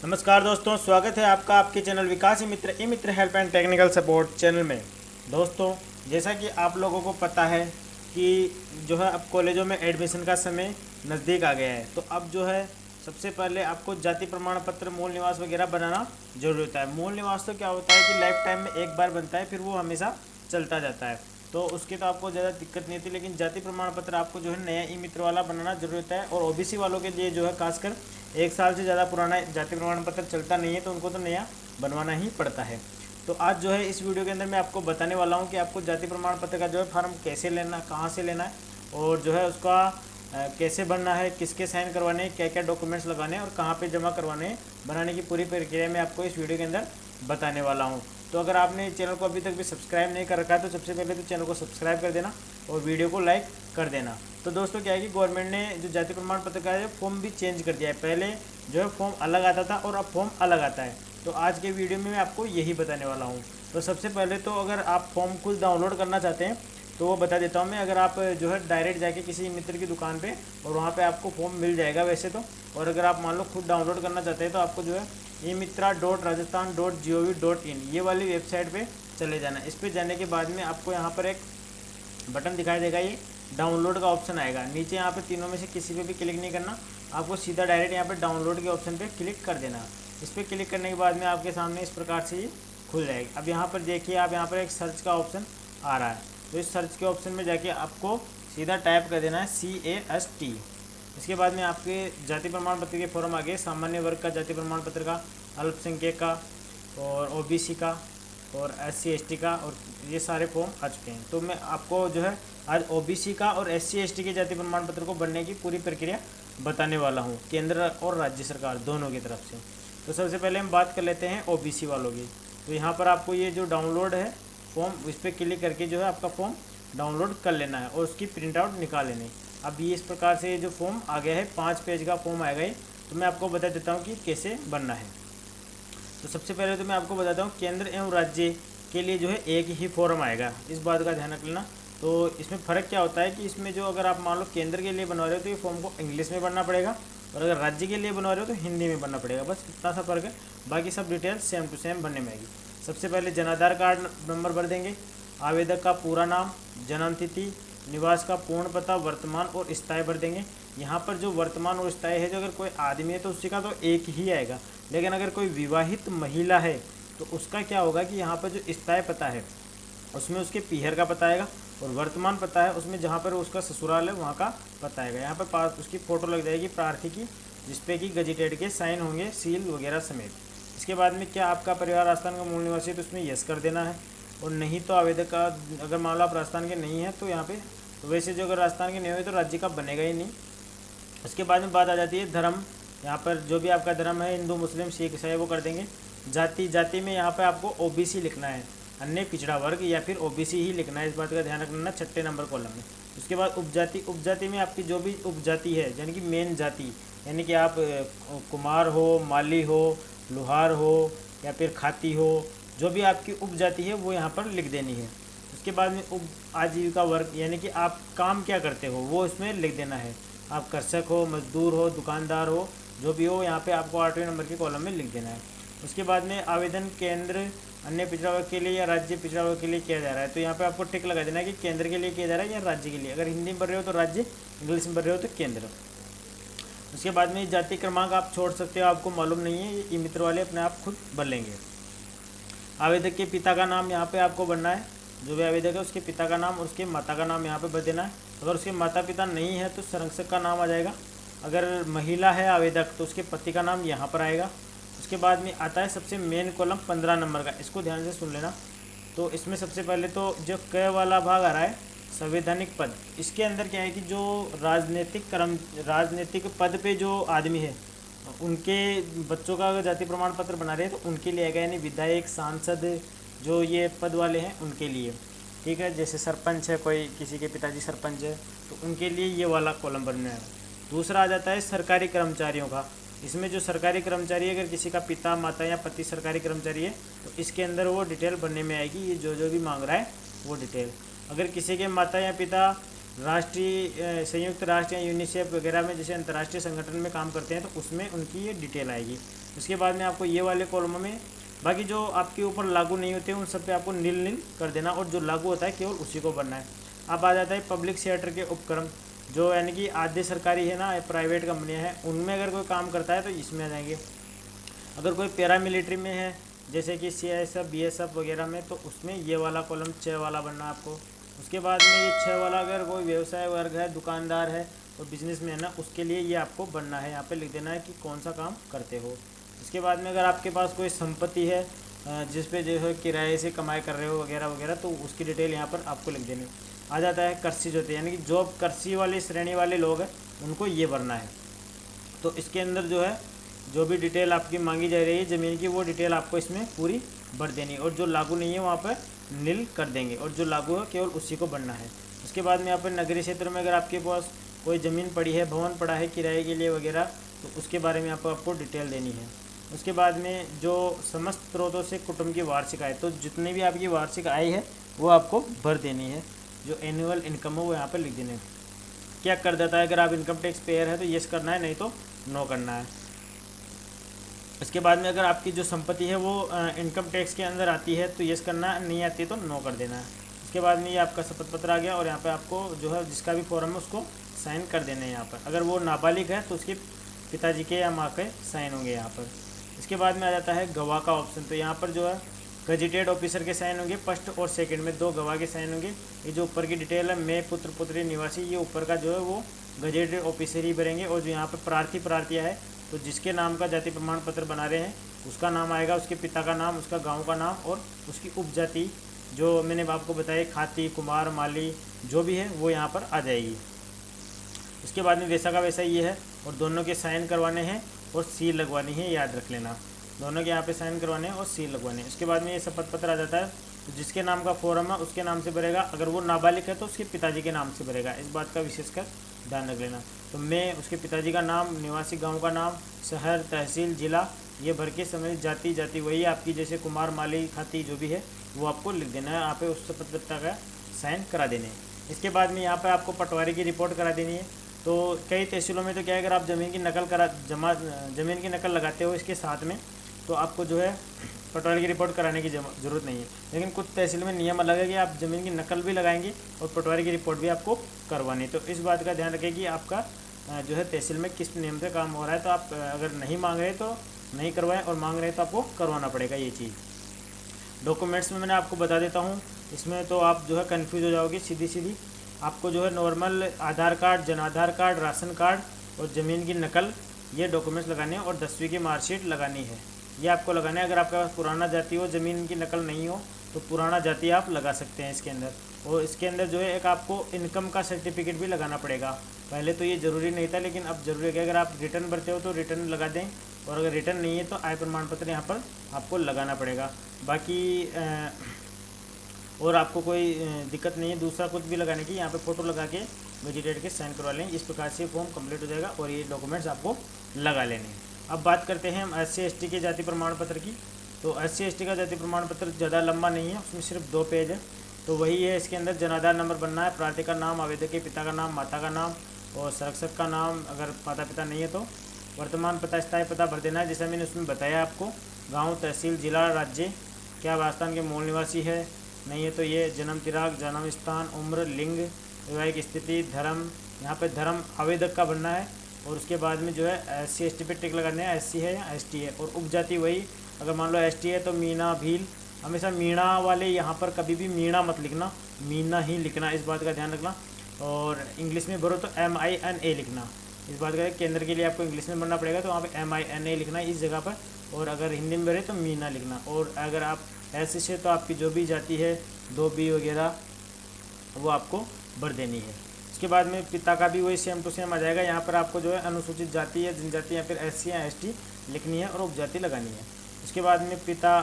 नमस्कार दोस्तों, स्वागत है आपका आपके channel Vikas E Mitra help and technical support channel में। दोस्तों, जैसा कि आप लोगों को पता है कि जो है अब कॉलेजों में एडमिशन का समय नज़दीक आ गया है। तो अब जो है सबसे पहले आपको जाति प्रमाण पत्र, मूल निवास वगैरह बनाना जरूरी होता है। मूल निवास तो क्या होता है कि लाइफ टाइम में एक बार बनता है, फिर वो हमेशा चलता जाता है, तो उसकी तो आपको ज़्यादा दिक्कत नहीं होती। लेकिन जाति प्रमाण पत्र आपको जो है नया ई मित्र वाला बनाना जरूरी होता है। और ओबीसी वालों के लिए जो है खासकर 1 साल से ज़्यादा पुराना जाति प्रमाण पत्र चलता नहीं है, तो उनको तो नया बनवाना ही पड़ता है। तो आज जो है इस वीडियो के अंदर मैं आपको बताने वाला हूँ कि आपको जाति प्रमाण पत्र का जो है फॉर्म कैसे लेना, कहाँ से लेना है, और जो है उसका कैसे बनना है, किसके साइन करवाने हैं, क्या क्या डॉक्यूमेंट्स लगाने हैं और कहाँ पे जमा करवाने हैं, बनाने की पूरी प्रक्रिया मैं आपको इस वीडियो के अंदर बताने वाला हूँ। तो अगर आपने चैनल को अभी तक भी सब्सक्राइब नहीं कर रखा है तो सबसे पहले तो चैनल को सब्सक्राइब कर देना और वीडियो को लाइक कर देना। तो दोस्तों, क्या है कि गवर्नमेंट ने जो जाति प्रमाण पत्र का है फॉर्म भी चेंज कर दिया है। पहले जो है फॉर्म अलग आता था और अब फॉर्म अलग आता है। तो आज के वीडियो में मैं आपको यही बताने वाला हूँ। तो सबसे पहले तो अगर आप फॉर्म खुद डाउनलोड करना चाहते हैं तो वो बता देता हूँ मैं। अगर आप जो है डायरेक्ट जाके किसी मित्र की दुकान पे और वहाँ पे आपको फॉर्म मिल जाएगा वैसे तो। और अगर आप मान लो खुद डाउनलोड करना चाहते हैं तो आपको जो है emitra.rajasthan.gov.in ये वाली वेबसाइट पे चले जाना। इस पर जाने के बाद में आपको यहाँ पर एक बटन दिखाई देगा, ये डाउनलोड का ऑप्शन आएगा। नीचे यहाँ पे तीनों में से किसी पे भी क्लिक नहीं करना, आपको सीधा डायरेक्ट यहाँ पे डाउनलोड के ऑप्शन पे क्लिक कर देना। इस पर क्लिक करने के बाद में आपके सामने इस प्रकार से ये खुल जाएगी। अब यहाँ पर देखिए, आप यहाँ पर एक सर्च का ऑप्शन आ रहा है, तो इस सर्च के ऑप्शन में जाके आपको सीधा टाइप कर देना है CAST। इसके बाद में आपके जाति प्रमाण पत्र के फॉर्म आ गए। सामान्य वर्ग का जाति प्रमाण पत्र का, अल्पसंख्यक का और OBC का और SC ST का, और ये सारे फॉर्म आ चुके हैं। तो मैं आपको जो है आज OBC का और SC ST के जाति प्रमाण पत्र को बनने की पूरी प्रक्रिया बताने वाला हूँ, केंद्र और राज्य सरकार दोनों की तरफ से। तो सबसे पहले हम बात कर लेते हैं OBC वालों की। तो यहाँ पर आपको ये जो डाउनलोड है फॉर्म, इस पर क्लिक करके जो है आपका फॉर्म डाउनलोड कर लेना है और उसकी प्रिंट आउट निकाल लेनी है। अब ये इस प्रकार से जो फॉर्म आ गया है, 5 पेज का फॉर्म आएगा ये। तो मैं आपको बता देता हूँ कि कैसे बनना है। तो सबसे पहले तो मैं आपको बताता हूँ, केंद्र एवं राज्य के लिए जो है एक ही फॉर्म आएगा, इस बात का ध्यान रख लेना। तो इसमें फ़र्क क्या होता है कि इसमें जो अगर आप मान लो केंद्र के लिए बनवा रहे हो तो ये फॉर्म को इंग्लिश में बनना पड़ेगा, और अगर राज्य के लिए बनवा रहे हो तो हिंदी में बनना पड़ेगा। बस इतना सा फ़र्क है, बाकी सब डिटेल सेम टू सेम बनने में आएगी। सबसे पहले जनाधार कार्ड नंबर भर देंगे, आवेदक का पूरा नाम, जन्म तिथि, निवास का पूर्ण पता, वर्तमान और स्थायी भर देंगे। यहाँ पर जो वर्तमान और स्थायी है, जो अगर कोई आदमी है तो उसी का तो एक ही आएगा, लेकिन अगर कोई विवाहित महिला है तो उसका क्या होगा कि यहाँ पर जो स्थायी पता है उसमें उसके पीहर का पता आएगा, और वर्तमान पता है उसमें जहाँ पर उसका ससुराल है वहाँ का पता आएगा। यहाँ पर पास उसकी फ़ोटो लग जाएगी प्रार्थी की, जिसपे कि गजेटेड के साइन होंगे, सील वगैरह समेत। इसके बाद में क्या आपका परिवार राजस्थान का मूल निवासी है तो उसमें यस कर देना है, और नहीं तो आवेदक का, अगर मान लो आप राजस्थान के नहीं हैं तो यहाँ पे, तो वैसे जो अगर राजस्थान के नहीं हुए तो राज्य का बनेगा ही नहीं। उसके बाद में बात आ जाती है धर्म। यहाँ पर जो भी आपका धर्म है, हिंदू मुस्लिम सिख ईसाई, वो कर देंगे। जाति में यहाँ पर आपको OBC लिखना है, अन्य पिछड़ा वर्ग या फिर OBC ही लिखना है, इस बात का ध्यान रखना 6 नंबर कॉलम में। उसके बाद उपजाति में आपकी जो भी उपजाति है, यानी कि मेन जाति, यानी कि आप कुमार हो, माली हो, लुहार हो या फिर खाती हो, जो भी आपकी उपजाति है वो यहाँ पर लिख देनी है। उसके बाद में उप आजीविका वर्ग, यानी कि आप काम क्या करते हो वो इसमें लिख देना है। आप कृषक हो, मजदूर हो, दुकानदार हो, जो भी हो, यहाँ पे आपको 8वें नंबर के कॉलम में लिख देना है। उसके बाद में आवेदन केंद्र अन्य पिछड़ा वर्ग के लिए या राज्य पिछड़ा वर्ग के लिए किया जा रहा है, तो यहाँ पे आपको टिक लगा देना है कि केंद्र के लिए किया जा रहा है या राज्य के लिए। अगर हिंदी में भर रहे हो तो राज्य, इंग्लिश में भर रहे हो तो केंद्र। उसके बाद में जाति क्रमांक आप छोड़ सकते हो, आपको मालूम नहीं है, ये मित्र वाले अपने आप खुद भर लेंगे। आवेदक के पिता का नाम यहाँ पे आपको भरना है, जो भी आवेदक है उसके पिता का नाम और उसके माता का नाम यहाँ पे भर देना है। अगर उसके माता पिता नहीं है तो संरक्षक का नाम आ जाएगा। अगर महिला है आवेदक तो उसके पति का नाम यहाँ पर आएगा। उसके बाद में आता है सबसे मेन कॉलम 15 नंबर का, इसको ध्यान से सुन लेना। तो इसमें सबसे पहले तो जो क वाला भाग आ रहा है, संवैधानिक पद, इसके अंदर क्या है कि जो राजनीतिक पद पे जो आदमी है उनके बच्चों का अगर जाति प्रमाण पत्र बना रहे हैं तो उनके लिए आएगा, यानी विधायक, सांसद, जो ये पद वाले हैं उनके लिए। ठीक है, जैसे सरपंच है, कोई किसी के पिताजी सरपंच है तो उनके लिए ये वाला कॉलम बनना है। दूसरा आ जाता है सरकारी कर्मचारियों का। इसमें जो सरकारी कर्मचारी है, अगर किसी का पिता, माता या पति सरकारी कर्मचारी है तो इसके अंदर वो डिटेल बनने में आएगी, ये जो भी मांग रहा है वो डिटेल। अगर किसी के माता या पिता राष्ट्रीय संयुक्त राष्ट्र या यूनिसेफ वगैरह में जैसे अंतर्राष्ट्रीय संगठन में काम करते हैं तो उसमें उनकी ये डिटेल आएगी। उसके बाद में आपको ये वाले कॉलम में बाकी जो आपके ऊपर लागू नहीं होते उन सब पे आपको नील नील कर देना, और जो लागू होता है केवल उसी को भरना है। अब आ जाता है पब्लिक सेक्टर के उपक्रम, जो यानी कि आधे सरकारी है ना, प्राइवेट कंपनियां हैं, उनमें अगर कोई काम करता है तो इसमें आ जाएंगे। अगर कोई पैरामिलिट्री में है जैसे कि CISF BSF वगैरह में, तो उसमें ये वाला कॉलम 6 वाला बनना आपको। उसके बाद में ये 6 वाला अगर कोई व्यवसाय वर्ग है, दुकानदार है और बिजनेस में है ना, उसके लिए ये आपको बनना है। यहाँ पे लिख देना है कि कौन सा काम करते हो। इसके बाद में अगर आपके पास कोई संपत्ति है जिस पे जो है किराए से कमाई कर रहे हो वगैरह वगैरह, तो उसकी डिटेल यहाँ पर आपको लिख देनी। आ जाता है कृषि जोते, यानी कि जो कृषि वाली श्रेणी वाले लोग हैं उनको ये भरना है। तो इसके अंदर जो है जो भी डिटेल आपकी मांगी जा रही है ज़मीन की, वो डिटेल आपको इसमें पूरी भर देनी, और जो लागू नहीं है वहाँ पर नील कर देंगे, और जो लागू है केवल उसी को भरना है। उसके बाद में यहाँ पर नगरीय क्षेत्र में अगर आपके पास कोई ज़मीन पड़ी है, भवन पड़ा है किराए के लिए वगैरह, तो उसके बारे में आपको डिटेल देनी है। उसके बाद में जो समस्त स्रोतों से कुटुंब की वार्षिक आय, तो जितनी भी आपकी वार्षिक आय है वो आपको भर देनी है। जो एनुअल इनकम है वो यहाँ पर लिख देने। क्या कर देता है, अगर आप इनकम टैक्स पेयर है तो येस करना है, नहीं तो नो करना है। इसके बाद में अगर आपकी जो संपत्ति है वो इनकम टैक्स के अंदर आती है तो येस करना है, नहीं आती तो नो कर देना है। इसके बाद में ये आपका शपथ पत्र आ गया, और यहाँ पे आपको जो है जिसका भी फॉर्म है उसको साइन कर देना है यहाँ पर। अगर वो नाबालिग है तो उसके पिताजी के या माँ के साइन होंगे यहाँ पर। इसके बाद में आ जाता है गवाह का ऑप्शन, तो यहाँ पर जो है गजेटेड ऑफिसर के साइन होंगे, फर्स्ट और सेकंड में 2 गवाह के साइन होंगे। ये जो ऊपर की डिटेल है, मैं पुत्र पुत्री निवासी, ये ऊपर का जो है वो गजेटेड ऑफिसर ही भरेंगे। और जो यहाँ पर प्रार्थी प्रार्थिया है, तो जिसके नाम का जाति प्रमाण पत्र बना रहे हैं उसका नाम आएगा, उसके पिता का नाम, उसका गांव का नाम और उसकी उपजाति जो मैंने आपको बताया, खाती, कुमार, माली जो भी है वो यहाँ पर आ जाएगी। उसके बाद में वैसा का वैसा ये है, और दोनों के साइन करवाने हैं और सील लगवानी है, याद रख लेना। दोनों के यहाँ पे साइन करवाने हैं और सील लगवाने हैं। उसके बाद में ये शपथ पत्र आ जाता है, तो जिसके नाम का फॉर्म है उसके नाम से भरेगा, अगर वो नाबालिग है तो उसके पिताजी के नाम से भरेगा। इस बात का विशेषकर ध्यान रख लेना। तो मैं उसके पिताजी का नाम, निवासी गांव का नाम, शहर, तहसील, जिला, ये भर के समय जाति वही आपकी जैसे कुमार, माली, खाती जो भी है वो आपको लिख देना है। यहाँ पे उस शपथ पत्र का साइन करा देने हैं। इसके बाद में यहाँ पर आपको पटवारी की रिपोर्ट करा देनी है। तो कई तहसीलों में तो क्या है, अगर आप ज़मीन की नकल लगाते हो इसके साथ में, तो आपको जो है पटवारी की रिपोर्ट कराने की ज़रूरत नहीं है। लेकिन कुछ तहसील में नियम अलग है कि आप ज़मीन की नकल भी लगाएंगे और पटवारी की रिपोर्ट भी आपको करवानी। तो इस बात का ध्यान रखें कि आपका जो है तहसील में किस नियम से काम हो रहा है। तो आप अगर नहीं मांग रहे तो नहीं करवाएं, और मांग रहे तो आपको करवाना पड़ेगा ये चीज़। डॉक्यूमेंट्स में मैंने आपको बता देता हूँ, इसमें तो आप जो है कन्फ्यूज़ हो जाओगे सीधी। आपको जो है नॉर्मल आधार card, Jan Aadhaar card, ration card और ज़मीन की नकल, ये डॉक्यूमेंट्स लगाने हैं, और 10वीं की मार्कशीट लगानी है, ये आपको लगाना है। अगर आपके पास पुराना जाति हो, ज़मीन की नकल नहीं हो, तो पुराना जाति आप लगा सकते हैं इसके अंदर। और इसके अंदर जो है एक आपको इनकम का सर्टिफिकेट भी लगाना पड़ेगा। पहले तो ये ज़रूरी नहीं था, लेकिन अब ज़रूरी है कि अगर आप रिटर्न भरते हो तो रिटर्न लगा दें, और अगर रिटर्न नहीं है तो आय प्रमाण पत्र यहाँ पर आपको लगाना पड़ेगा। बाकी और आपको कोई दिक्कत नहीं है दूसरा कुछ भी लगाने की, यहाँ पे फ़ोटो लगा के वेजिटेड के साइन करवा लें। इस प्रकार से फॉर्म कंप्लीट हो जाएगा, और ये डॉक्यूमेंट्स आपको लगा लेने हैं। अब बात करते हैं हम SC/ST के जाति प्रमाण पत्र की। तो SC/ST का जाति प्रमाण पत्र ज़्यादा लंबा नहीं है, उसमें सिर्फ 2 पेज है। तो वही है, इसके अंदर जनाधार नंबर बनना है, प्रार्थी का नाम, आवेदक के पिता का नाम, माता का नाम और संरक्षक का नाम, अगर माता पिता नहीं है तो वर्तमान पता, स्थायी पता भर देना है, जैसा मैंने उसमें बताया आपको। गाँव, तहसील, जिला, राज्य, क्या राजस्थान के मूल निवासी है, नहीं है तो ये जन्म दिनांक, जन्म स्थान, उम्र, लिंग, वैवाहिक स्थिति, धर्म, यहाँ पे धर्म आवेदक का बनना है। और उसके बाद में जो है SC/ST पे टिक लगाने हैं, SC है या ST है। और उपजाति वही, अगर मान लो ST है तो मीणा, भील, हमेशा मीणा वाले यहाँ पर कभी भी मीणा मत लिखना, मीना ही लिखना, इस बात का ध्यान रखना। और इंग्लिश में भरो तो MINA लिखना, इस बात का केंद्र के लिए आपको इंग्लिश में भरना पड़ेगा, तो वहाँ पे MINA लिखना है इस जगह पर। और अगर हिंदी में भरे तो मीना लिखना। और अगर आप ऐसे से तो आपकी जो भी जाति है, 2B वगैरह, वो आपको भर देनी है। उसके बाद में पिता का भी वही सेम टू सेम आ जाएगा। यहाँ पर आपको जो है अनुसूचित जाति है, जनजाति या फिर SC या ST लिखनी है और उपजाति लगानी है। उसके बाद में पिता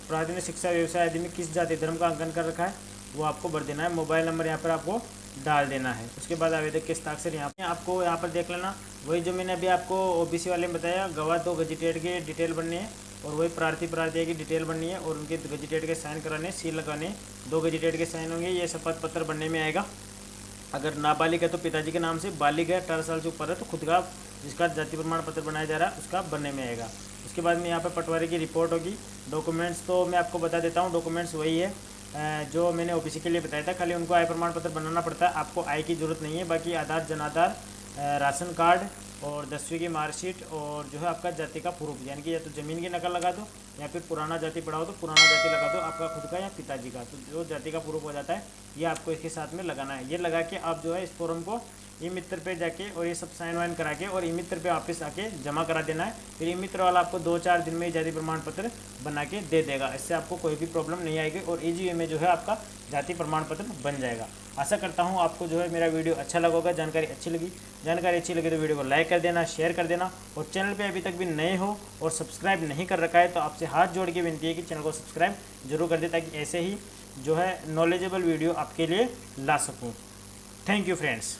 प्राथमिक शिक्षा व्यवसाय आदि में किस जाति धर्म का अंकन कर रखा है वो आपको भर देना है। मोबाइल नंबर यहाँ पर आपको डाल देना है। उसके बाद आवेदक के हस्ताक्षर आपको यहाँ पर देख लेना। वही जो मैंने अभी आपको OBC वाले में बताया, गवाह 2 गजिटेड के डिटेल बननी है, और वही प्रार्थी प्रार्थिया की डिटेल बननी है, और उनके गजिटेड के साइन कराने, सील लगाने, 2 गजिटेड के साइन होंगे, ये शपथ पत्र बनने में आएगा। अगर नाबालिग है तो पिताजी के नाम से, बालिग है 18 साल से ऊपर है तो खुद का जिसका जाति प्रमाण पत्र बनाया जा रहा है उसका बनने में आएगा। उसके बाद में यहाँ पे पटवारी की रिपोर्ट होगी। डॉक्यूमेंट्स तो मैं आपको बता देता हूँ, डॉक्यूमेंट्स वही है जो मैंने ओबीसी के लिए बताया था, खाली उनको आय प्रमाण पत्र बनाना पड़ता है, आपको आय की ज़रूरत नहीं है। बाकी आधार, जन आधार, राशन कार्ड और 10वीं की मार्कशीट और जो है आपका जाति का प्रूफ, यानी कि या तो ज़मीन की नकल लगा दो या फिर पुराना जाति पड़ा हो तो पुराना जाति लगा दो, आपका खुद का या पिताजी का, तो जो जाति का प्रूफ हो जाता है ये आपको इसके साथ में लगाना है। ये लगा के आप जो है इस फॉर्म को ई मित्र पे जाके और ये सब साइन वाइन करा के और ई मित्र पे वापस आके जमा करा देना है। फिर ई मित्र वाला आपको 2-4 दिन में जाति प्रमाण पत्र बना के दे देगा। इससे आपको कोई भी प्रॉब्लम नहीं आएगी और ईजी वे में जो है आपका जाति प्रमाण पत्र बन जाएगा। आशा करता हूँ आपको जो है मेरा वीडियो अच्छा लगा होगा, जानकारी अच्छी लगी तो वीडियो को लाइक कर देना, शेयर कर देना और चैनल पे अभी तक भी नए हो और सब्सक्राइब नहीं कर रखा है तो आपसे हाथ जोड़ के विनती है कि चैनल को सब्सक्राइब जरूर कर दे ताकि ऐसे ही जो है नॉलेजेबल वीडियो आपके लिए ला सकूँ। Thank you friends.